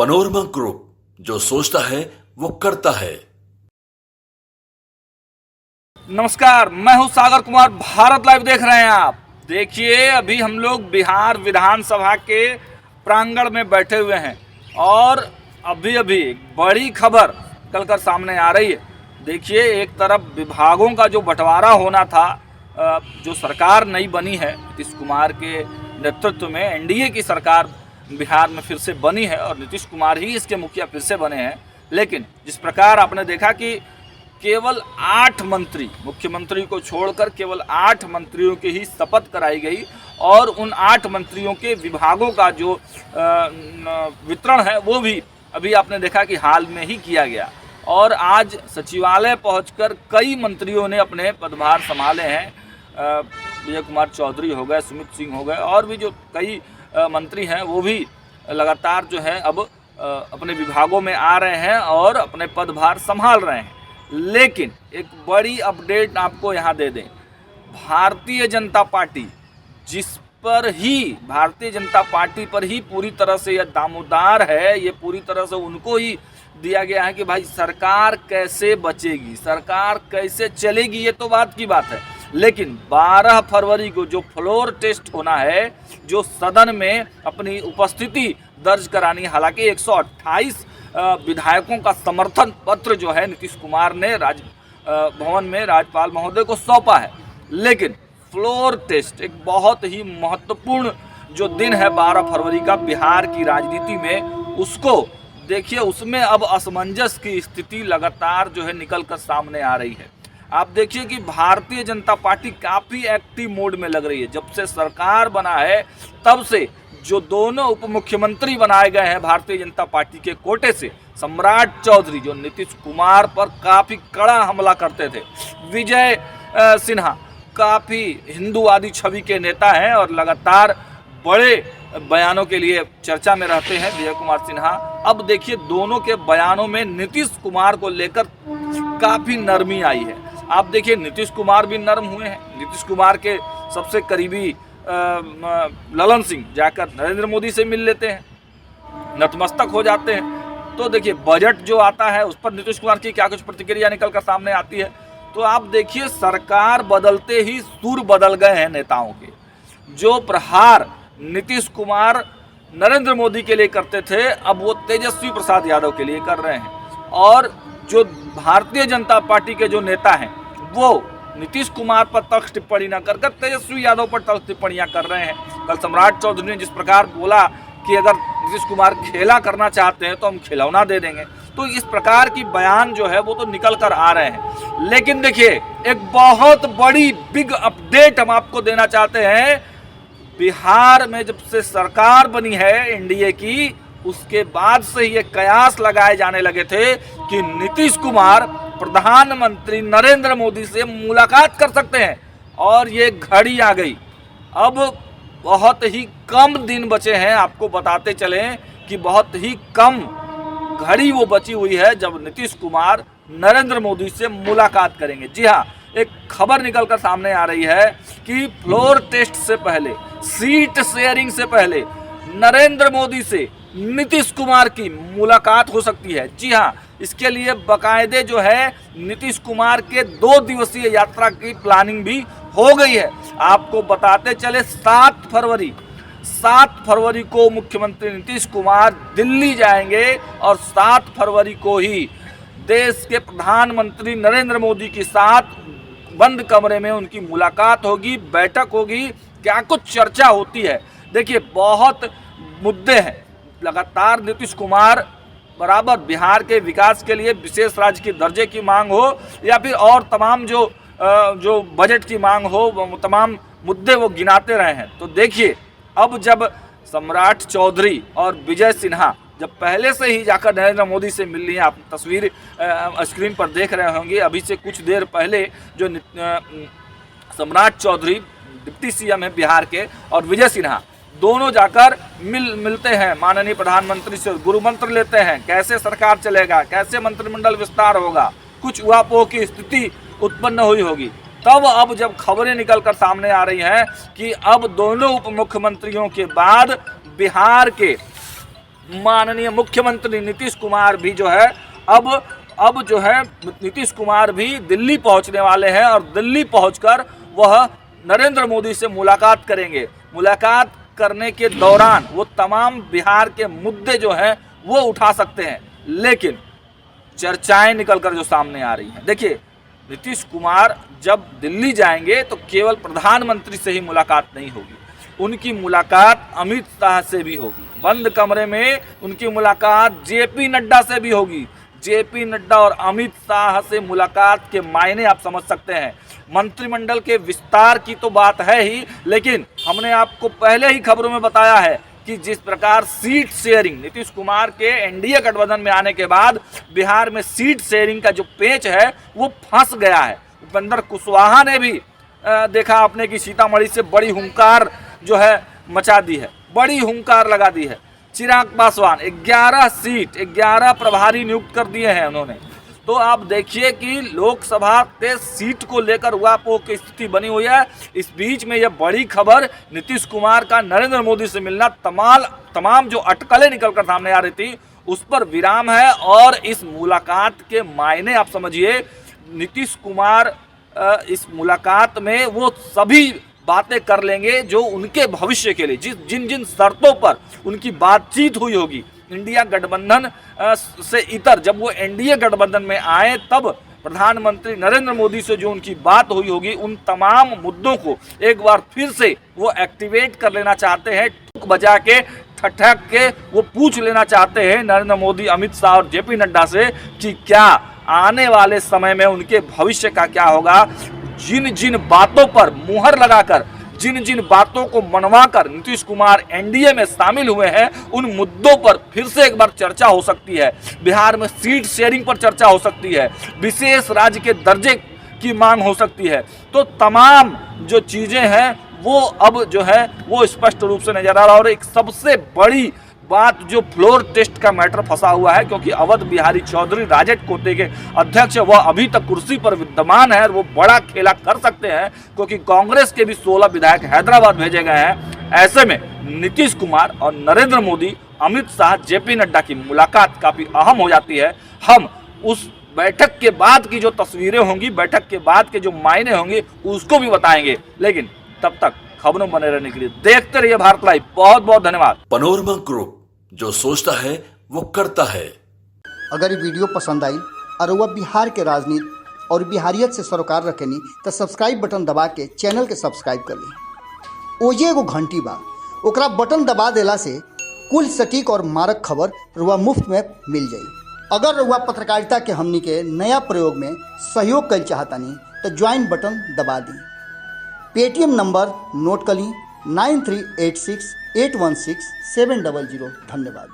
Panorama group, जो सोचता है वो करता है। नमस्कार, मैं हूं सागर कुमार। भारत लाइव देख रहे हैं आप। देखिए, अभी हम लोग बिहार विधानसभा के प्रांगण में बैठे हुए हैं और अभी अभी बड़ी खबर निकल कर सामने आ रही है। देखिए, एक तरफ विभागों का जो बंटवारा होना था, जो सरकार नई बनी है नीतीश कुमार के नेतृत्व में, एनडीए की सरकार बिहार में फिर से बनी है और नीतीश कुमार ही इसके मुखिया फिर से बने हैं। लेकिन जिस प्रकार आपने देखा कि केवल 8 मंत्री, मुख्यमंत्री को छोड़कर केवल 8 मंत्रियों की ही शपथ कराई गई और उन 8 मंत्रियों के विभागों का जो वितरण है वो भी अभी आपने देखा कि हाल में ही किया गया। और आज सचिवालय पहुंचकर कई मंत्रियों ने अपने पदभार संभाले हैं। विजय कुमार चौधरी हो गए, सुमित सिंह हो गए और भी जो कई मंत्री हैं वो भी लगातार जो है अब अपने विभागों में आ रहे हैं और अपने पदभार संभाल रहे हैं। लेकिन एक बड़ी अपडेट आपको यहाँ दे दें, भारतीय जनता पार्टी भारतीय जनता पार्टी पर ही पूरी तरह से यह दामोदार है, ये पूरी तरह से उनको ही दिया गया है कि भाई सरकार कैसे बचेगी, सरकार कैसे चलेगी, ये तो बात की बात है। लेकिन 12 फरवरी को जो फ्लोर टेस्ट होना है, जो सदन में अपनी उपस्थिति दर्ज करानी, हालांकि 128 विधायकों का समर्थन पत्र जो है नीतीश कुमार ने भवन में राज्यपाल महोदय को सौंपा है। लेकिन फ्लोर टेस्ट एक बहुत ही महत्वपूर्ण जो दिन है 12 फरवरी का बिहार की राजनीति में, उसको देखिए, उसमें अब असमंजस की स्थिति लगातार जो है निकल कर सामने आ रही है। आप देखिए कि भारतीय जनता पार्टी काफ़ी एक्टिव मोड में लग रही है। जब से सरकार बना है तब से जो दोनों उप मुख्यमंत्री बनाए गए हैं भारतीय जनता पार्टी के कोटे से, सम्राट चौधरी जो नीतीश कुमार पर काफ़ी कड़ा हमला करते थे, विजय सिन्हा काफ़ी हिंदूवादी छवि के नेता हैं और लगातार बड़े बयानों के लिए चर्चा में रहते हैं, विजय कुमार सिन्हा। अब देखिए, दोनों के बयानों में नीतीश कुमार को लेकर काफ़ी नरमी आई है। आप देखिए, नीतीश कुमार भी नरम हुए हैं। नीतीश कुमार के सबसे करीबी ललन सिंह जाकर नरेंद्र मोदी से मिल लेते हैं, नतमस्तक हो जाते हैं। तो देखिए, बजट जो आता है उस पर नीतीश कुमार की क्या कुछ प्रतिक्रिया निकल कर सामने आती है। तो आप देखिए, सरकार बदलते ही सुर बदल गए हैं नेताओं के। जो प्रहार नीतीश कुमार नरेंद्र मोदी के लिए करते थे, अब वो तेजस्वी प्रसाद यादव के लिए कर रहे हैं। और जो भारतीय जनता पार्टी के जो नेता हैं वो नीतीश कुमार पर तल्ख टिप्पणी न कर तेजस्वी यादव पर तल्ख टिप्पणियां कर रहे हैं। कल सम्राट चौधरी ने जिस प्रकार बोला कि अगर नीतीश कुमार खेला करना चाहते हैं तो हम खिलौना दे देंगे, तो इस प्रकार की बयान जो है वो तो निकल कर आ रहे हैं। लेकिन देखिए, एक बहुत बड़ी बिग अपडेट हम आपको देना चाहते हैं। बिहार में जब से सरकार बनी है एनडीए की, उसके बाद से ये कयास लगाए जाने लगे थे कि नीतीश कुमार प्रधानमंत्री नरेंद्र मोदी से मुलाकात कर सकते हैं और ये घड़ी आ गई। अब बहुत ही कम दिन बचे हैं, आपको बताते चलें कि बहुत ही कम घड़ी वो बची हुई है जब नीतीश कुमार नरेंद्र मोदी से मुलाकात करेंगे। जी हाँ, एक खबर निकल कर सामने आ रही है कि फ्लोर टेस्ट से पहले, सीट शेयरिंग से पहले नरेंद्र मोदी से नीतीश कुमार की मुलाकात हो सकती है। जी हाँ, इसके लिए बाकायदे जो है नीतीश कुमार के 2 दिवसीय यात्रा की प्लानिंग भी हो गई है। आपको बताते चले, 7 फरवरी को मुख्यमंत्री नीतीश कुमार दिल्ली जाएंगे और 7 फरवरी को ही देश के प्रधानमंत्री नरेंद्र मोदी के साथ बंद कमरे में उनकी मुलाकात होगी, बैठक होगी। क्या कुछ चर्चा होती है। देखिए, बहुत मुद्दे हैं। लगातार नीतीश कुमार बराबर बिहार के विकास के लिए विशेष राज्य के दर्जे की मांग हो या फिर और तमाम जो बजट की मांग हो, वो तमाम मुद्दे वो गिनाते रहे हैं। तो देखिए, अब जब सम्राट चौधरी और विजय सिन्हा जब पहले से ही जाकर नरेंद्र मोदी से मिल ली हैं, आप तस्वीर स्क्रीन पर देख रहे होंगे, अभी से कुछ देर पहले जो सम्राट चौधरी डिप्टी सीएम है बिहार के और विजय सिन्हा दोनों जाकर मिलते हैं माननीय प्रधानमंत्री से, गुरु मंत्र लेते हैं, कैसे सरकार चलेगा, कैसे मंत्रिमंडल विस्तार होगा, कुछ उहापोह की स्थिति उत्पन्न हुई होगी। तब अब जब खबरें निकलकर सामने आ रही हैं कि अब दोनों उप मुख्यमंत्रियों के बाद बिहार के माननीय मुख्यमंत्री नीतीश कुमार भी जो है अब जो है नीतीश कुमार भी दिल्ली पहुंचने वाले हैं और दिल्ली पहुंचकर वह नरेंद्र मोदी से मुलाकात करेंगे। मुलाकात करने के दौरान वो तमाम बिहार के मुद्दे जो हैं वो उठा सकते हैं, लेकिन चर्चाएं निकलकर जो सामने आ रही हैं, देखिए नीतीश कुमार जब दिल्ली जाएंगे तो केवल प्रधानमंत्री से ही मुलाकात नहीं होगी, उनकी मुलाकात अमित शाह से भी होगी। बंद कमरे में उनकी मुलाकात जेपी नड्डा से भी होगी। जेपी नड्डा और अमित शाह से मुलाकात के मायने आप समझ सकते हैं। मंत्रिमंडल के विस्तार की तो बात है ही, लेकिन हमने आपको पहले ही खबरों में बताया है कि जिस प्रकार सीट शेयरिंग नीतीश कुमार के एनडीए गठबंधन में आने के बाद बिहार में सीट शेयरिंग का जो पेच है वो फंस गया है। उपेंद्र कुशवाहा ने भी देखा आपने कि सीतामढ़ी से बड़ी हुंकार जो है मचा दी है, बड़ी हुंकार लगा दी है। चिराग पासवान 11 सीट 11 प्रभारी नियुक्त कर दिए हैं उन्होंने। तो आप देखिए कि लोकसभा के सीट को लेकर उहापोह की स्थिति बनी हुई है। इस बीच में यह बड़ी खबर नीतीश कुमार का नरेंद्र मोदी से मिलना तमाम जो अटकलें निकलकर सामने आ रही थी उस पर विराम है। और इस मुलाकात के मायने आप समझिए, नीतीश कुमार इस मुलाकात में वो सभी बातें कर लेंगे जो उनके भविष्य के लिए जिन जिन शर्तों पर उनकी बातचीत हुई होगी इंडिया गठबंधन से इतर, जब वो एनडीए गठबंधन में आए तब प्रधानमंत्री नरेंद्र मोदी से जो उनकी बात हुई होगी, उन तमाम मुद्दों को एक बार फिर से वो एक्टिवेट कर लेना चाहते हैं। टुक बजा के ठठक के वो पूछ लेना चाहते हैं नरेंद्र मोदी, अमित शाह और जेपी नड्डा से कि क्या आने वाले समय में उनके भविष्य का क्या होगा। जिन जिन बातों पर मुहर लगाकर, जिन जिन बातों को मनवाकर नीतीश कुमार एनडीए में शामिल हुए हैं, उन मुद्दों पर फिर से एक बार चर्चा हो सकती है। बिहार में सीट शेयरिंग पर चर्चा हो सकती है, विशेष राज्य के दर्जे की मांग हो सकती है। तो तमाम जो चीजें हैं वो अब जो है वो स्पष्ट रूप से नजर आ रहा है। और एक सबसे बड़ी बात जो फ्लोर टेस्ट का मैटर फंसा हुआ है, क्योंकि अवध बिहारी चौधरी राजद कोटे के अध्यक्ष वह अभी तक कुर्सी पर विद्यमान है और वो बड़ा खेला कर सकते हैं, क्योंकि कांग्रेस के भी 16 विधायक हैदराबाद भेजे गए हैं। ऐसे में नीतीश कुमार और नरेंद्र मोदी, अमित शाह, जेपी नड्डा की मुलाकात काफी अहम हो जाती है। हम उस बैठक के बाद की जो तस्वीरें होंगी, बैठक के बाद के जो मायने होंगे उसको भी बताएंगे, लेकिन तब तक खबरों बने रहने के लिए देखते रहिए भारत लाइव। बहुत बहुत धन्यवाद। पनोरमा ग्रुप, जो सोचता है वो करता है। अगर ये वीडियो पसंद आई और वह बिहार के राजनीति और बिहारियत से सरोकार रखेनी तो सब्सक्राइब बटन दबा के चैनल के सब्सक्राइब कर ली। ओजे एगो घंटी बा, ओकरा बटन दबा देला से कुल सटीक और मारक खबर रुआ मुफ्त में मिल जाई। अगर रुआ पत्रकारिता के हमनी के नया प्रयोग में सहयोग कर चाहतानी तो ज्वाइन बटन दबा दी। पेटीएम नंबर नोट कर ली 9386816700। धन्यवाद।